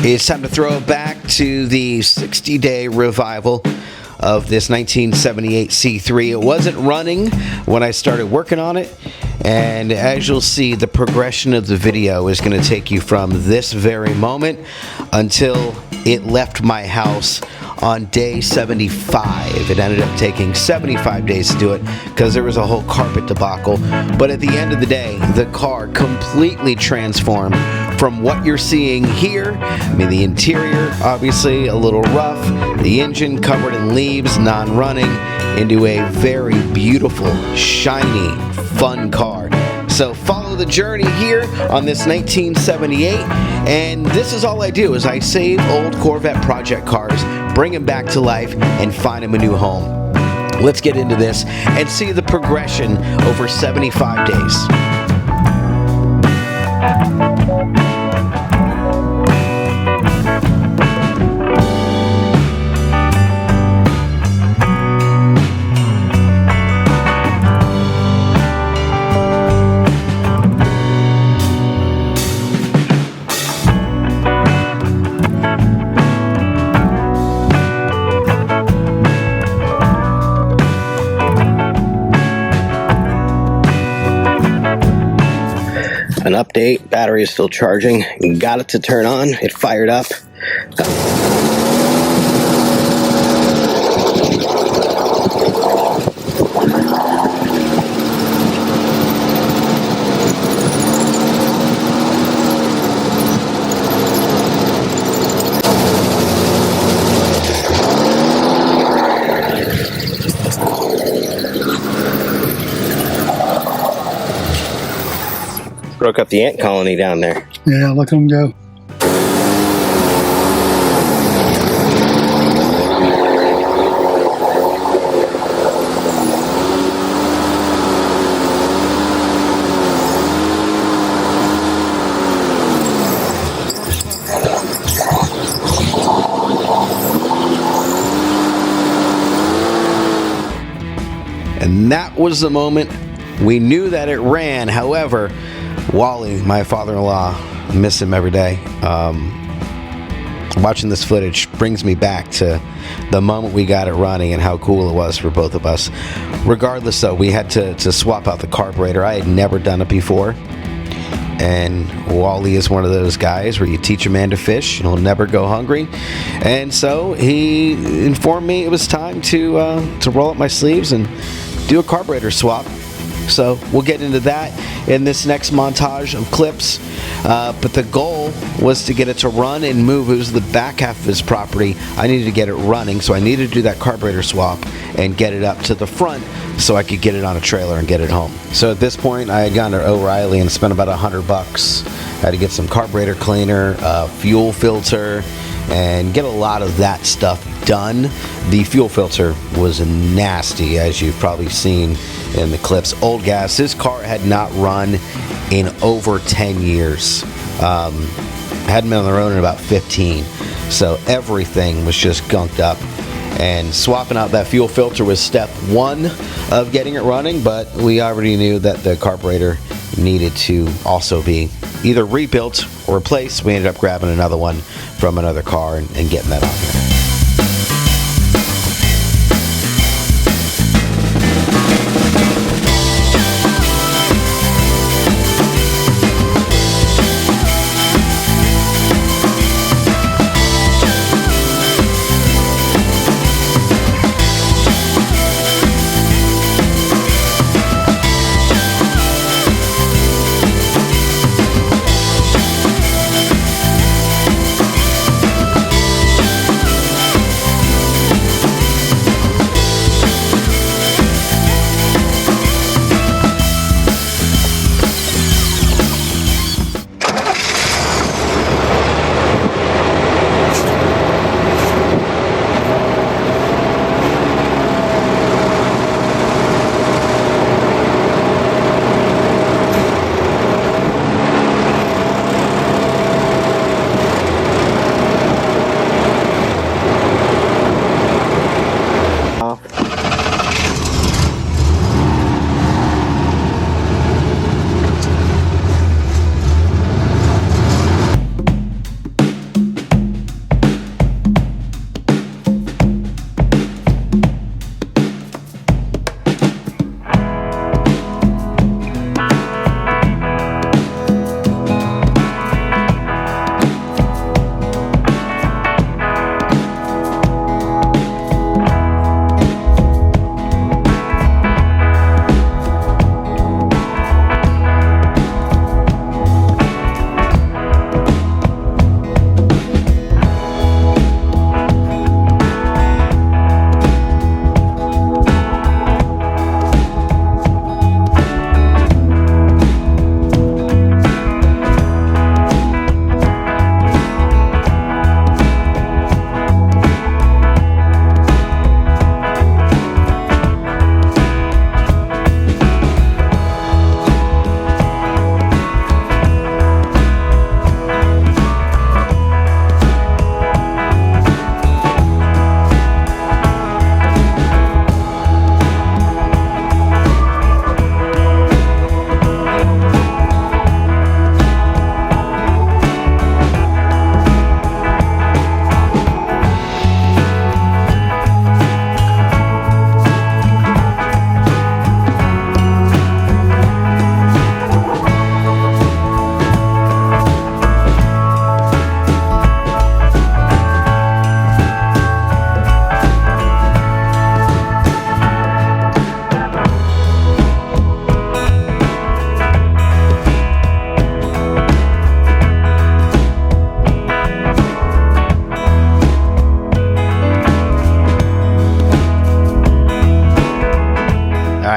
It's time to throw it back to the 60-day revival of this 1978 C3. It wasn't running when I started working on it, and as you'll see, the progression of the video is going to take you from this very moment until it left my house on day 75. It ended up taking 75 days to do it because there was a whole carpet debacle. But at the end of the day, the car completely transformed from what you're seeing here. I mean, the interior, obviously, a little rough. The engine covered in leaves, non-running, into a very beautiful, shiny, fun car. So follow the journey here on this 1978, and this is all I do is I save old Corvette project cars, bring them back to life, and find them a new home. Let's get into this and see the progression over 75 days. An update, battery is still charging. Got it to turn on, it fired up. Broke up the ant colony down there. Yeah, look at them go. And that was the moment we knew that it ran. However, Wally, my father-in-law, miss him every day. Watching this footage brings me back to the moment we got it running and how cool it was for both of us. Regardless, though, we had to swap out the carburetor. I had never done it before. And Wally is one of those guys where you teach a man to fish and he'll never go hungry. And so he informed me it was time to roll up my sleeves and do a carburetor swap. So we'll get into that in this next montage of clips. But the goal was to get it to run and move. It was the back half of his property. I needed to get it running, so I needed to do that carburetor swap and get it up to the front so I could get it on a trailer and get it home. So at this point, I had gone to O'Reilly and spent about $100. I had to get some carburetor cleaner, fuel filter, and get a lot of that stuff done. The fuel filter was nasty, as you've probably seen in the clips. Old gas. This car had not run in over 10 years. Hadn't been on the road in about 15. So everything was just gunked up. And swapping out that fuel filter was step one of getting it running, but we already knew that the carburetor needed to also be either rebuilt or replaced. We ended up grabbing another one from another car and getting that on there.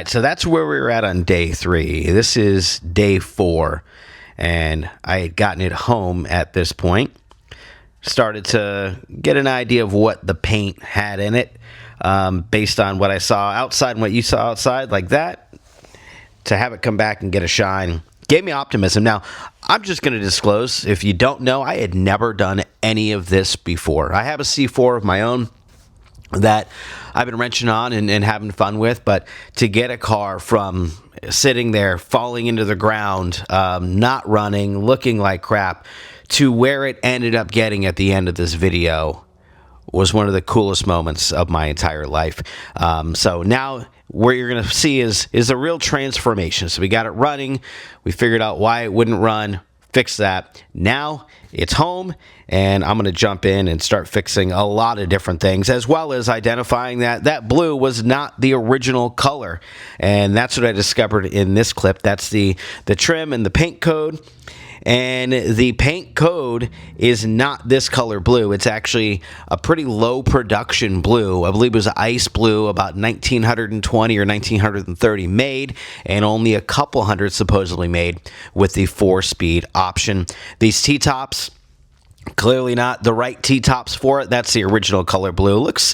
right, so that's where we were at on day 3. This is day 4, and I had gotten it home at this point. Started to get an idea of what the paint had in it, based on what I saw outside and what you saw outside, like that. To have it come back and get a shine gave me optimism. Now, I'm just going to disclose, if you don't know, I had never done any of this before. I have a C4 of my own that I've been wrenching on and having fun with, but to get a car from sitting there, falling into the ground, not running, looking like crap, to where it ended up getting at the end of this video was one of the coolest moments of my entire life. So now what you're going to see is a real transformation. So we got it running. We figured out why it wouldn't run, fixed that. Now it's home, and I'm going to jump in and start fixing a lot of different things, as well as identifying that blue was not the original color. And that's what I discovered in this clip. That's the trim and the paint code. And the paint code is not this color blue. It's actually a pretty low production blue. I believe it was ice blue, about 1920 or 1930 made, and only a couple hundred supposedly made with the 4-speed option. These T-tops, clearly not the right T-tops for it. That's the original color blue. Looks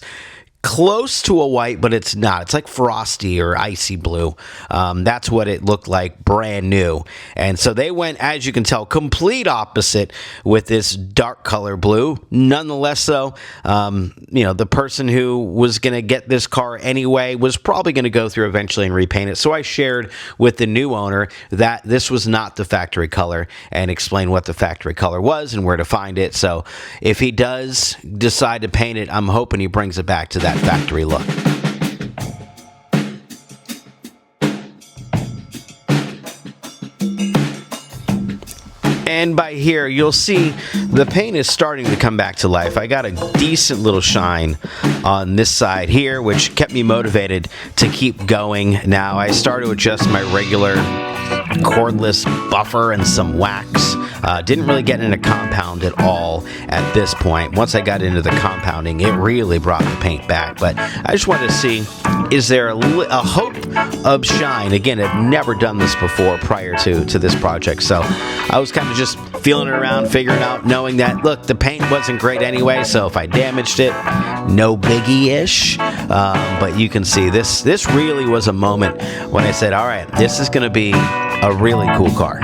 close to a white, but it's not. It's like frosty or icy blue. That's what it looked like, brand new. And so they went, as you can tell, complete opposite with this dark color blue. Nonetheless, though, the person who was going to get this car anyway was probably going to go through eventually and repaint it. So I shared with the new owner that this was not the factory color and explained what the factory color was and where to find it. So if he does decide to paint it, I'm hoping he brings it back to that factory look. And by here, you'll see the paint is starting to come back to life. I got a decent little shine on this side here, which kept me motivated to keep going. Now, I started to adjust my regular cordless buffer and some wax. Didn't really get into compound at all at this point. Once I got into the compounding, it really brought the paint back. But I just wanted to see, is there a hope of shine? Again, I've never done this before prior to this project. So I was kind of just feeling it around, figuring out, knowing that, look, the paint wasn't great anyway. So if I damaged it, no biggie-ish. But you can see this really was a moment when I said, all right, this is going to be a really cool car.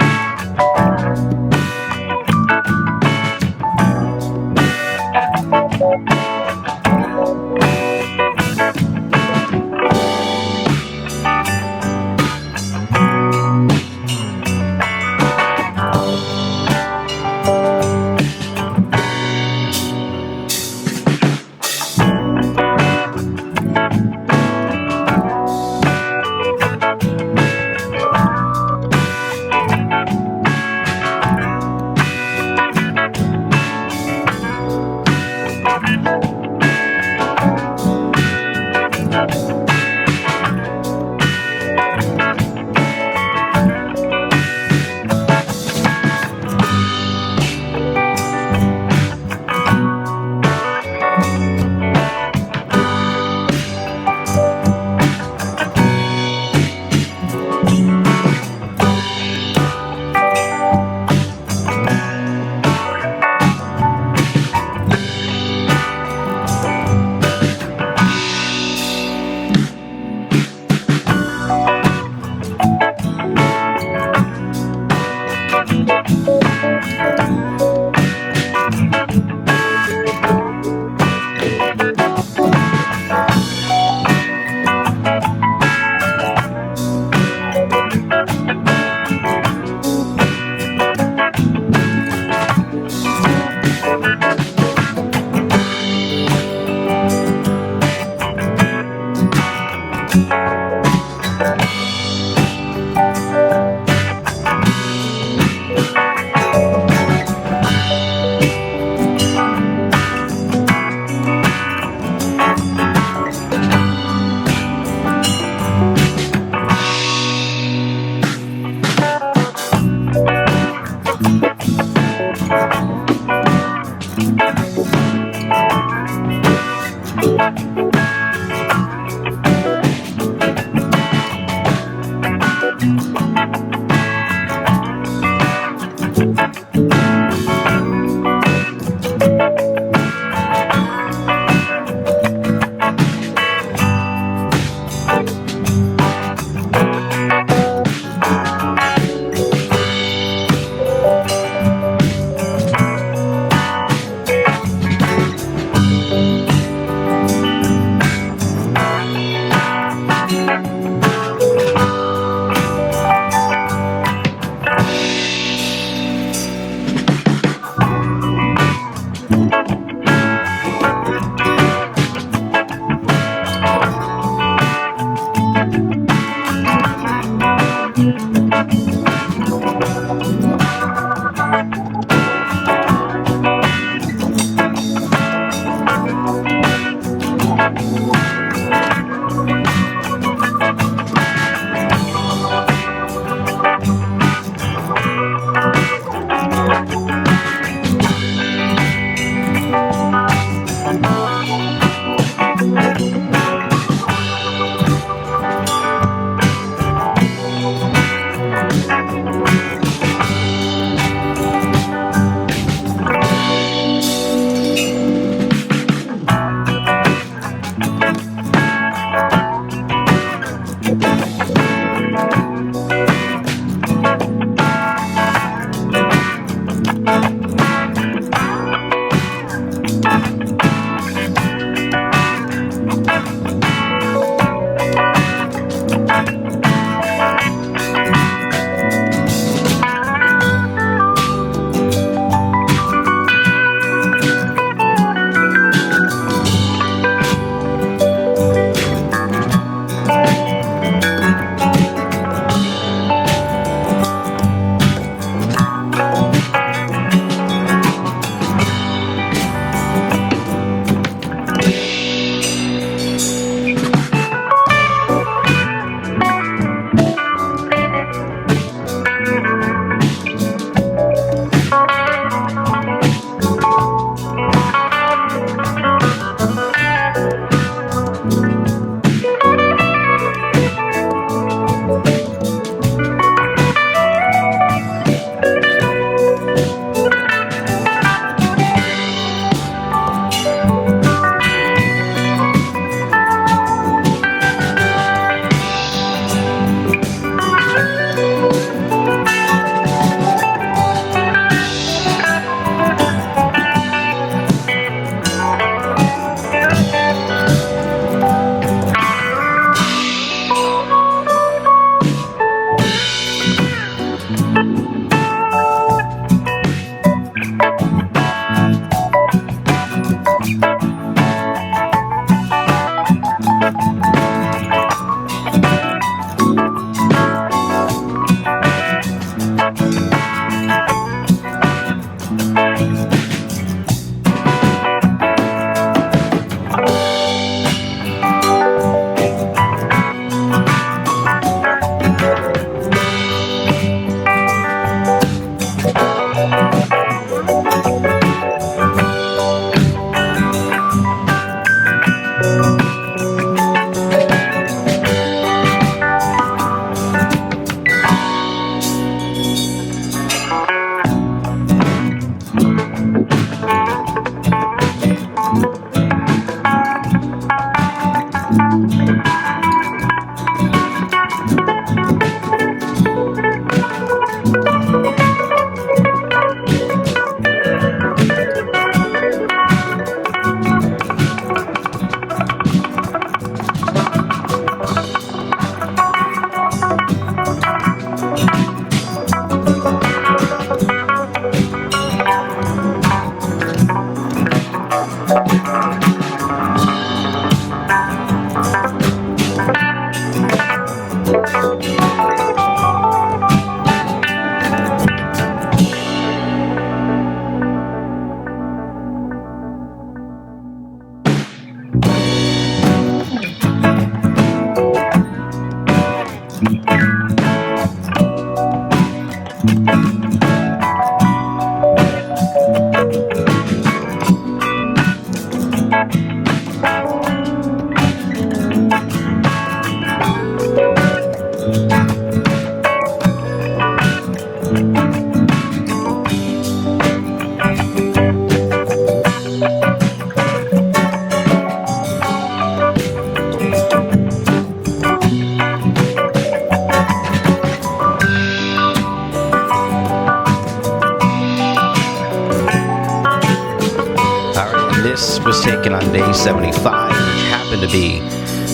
This was taken on day 75, which happened to be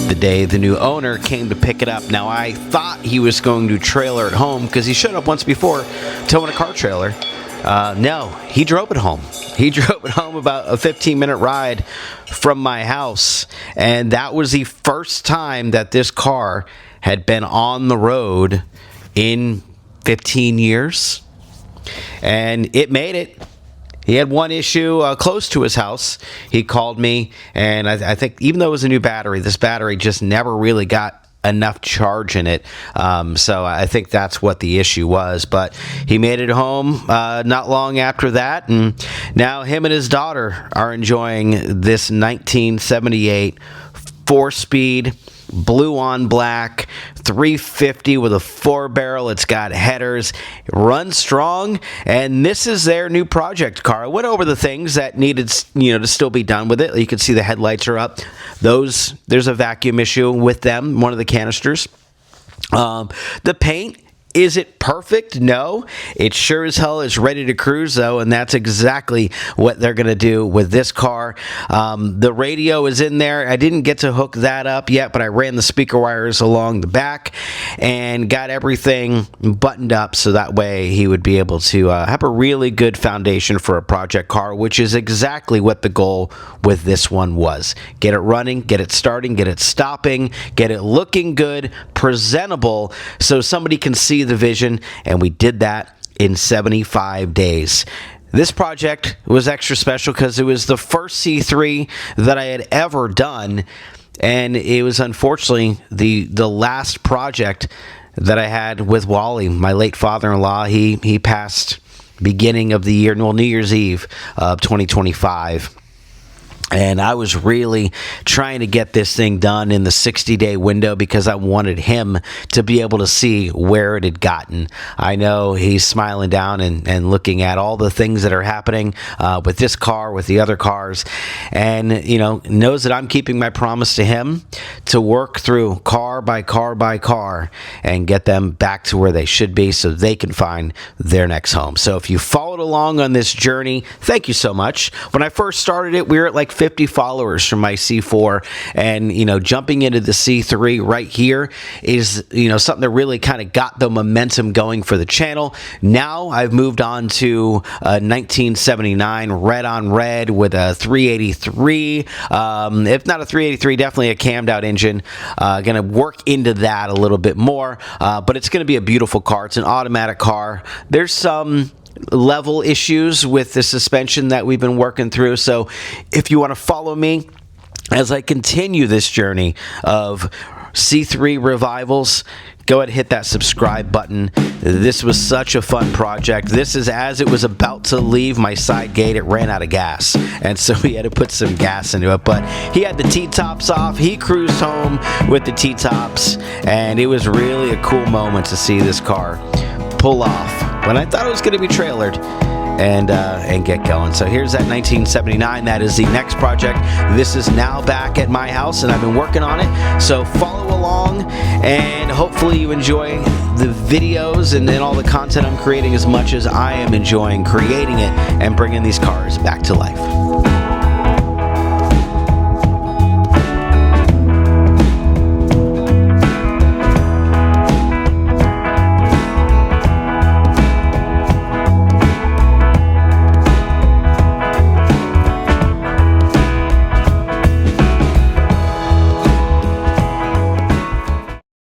the day the new owner came to pick it up. Now, I thought he was going to trailer it home because he showed up once before towing a car trailer. No, he drove it home. He drove it home about a 15-minute ride from my house, and that was the first time that this car had been on the road in 15 years, and it made it. He had one issue close to his house. He called me, and I think even though it was a new battery, this battery just never really got enough charge in it. So I think that's what the issue was. But he made it home not long after that, and now him and his daughter are enjoying this 1978 4-speed blue on black 350 with a 4-barrel. It's got headers, runs strong, and this is their new project car. I went over the things that needed to still be done with it. You can see the headlights are up. There's a vacuum issue with them, one of the canisters. The paint, is it perfect? No. It sure as hell is ready to cruise, though, and that's exactly what they're going to do with this car. The radio is in there. I didn't get to hook that up yet, but I ran the speaker wires along the back and got everything buttoned up so that way he would be able to have a really good foundation for a project car, which is exactly what the goal with this one was. Get it running, get it starting, get it stopping, get it looking good, presentable, so somebody can see the vision, and we did that in 75 days. This project was extra special because it was the first C3 that I had ever done, and it was unfortunately the last project that I had with Wally, my late father-in-law. He passed beginning of the year, New Year's Eve of 2025. And I was really trying to get this thing done in the 60-day window because I wanted him to be able to see where it had gotten. I know he's smiling down and looking at all the things that are happening with this car, with the other cars, and knows that I'm keeping my promise to him to work through car by car by car and get them back to where they should be so they can find their next home. So if you followed along on this journey, thank you so much. When I first started it, we were at like 50 followers from my C4, and jumping into the C3 right here is something that really kind of got the momentum going for the channel. Now I've moved on to 1979 red on red with a 383, if not a 383, definitely a cammed out engine. Gonna work into that a little bit more, but it's gonna be a beautiful car. It's an automatic car. There's some level issues with the suspension that we've been working through, so if you want to follow me as I continue this journey of C3 revivals, go ahead and hit that subscribe button. This was such a fun project. This is as it was about to leave my side gate, it ran out of gas, and so we had to put some gas into it, but he had the T-tops off. He cruised home with the T-tops, and it was really a cool moment to see this car pull off when I thought it was going to be trailered and get going. So here's that 1979. That is the next project. This is now back at my house, and I've been working on it. So follow along, and hopefully you enjoy the videos and all the content I'm creating as much as I am enjoying creating it and bringing these cars back to life.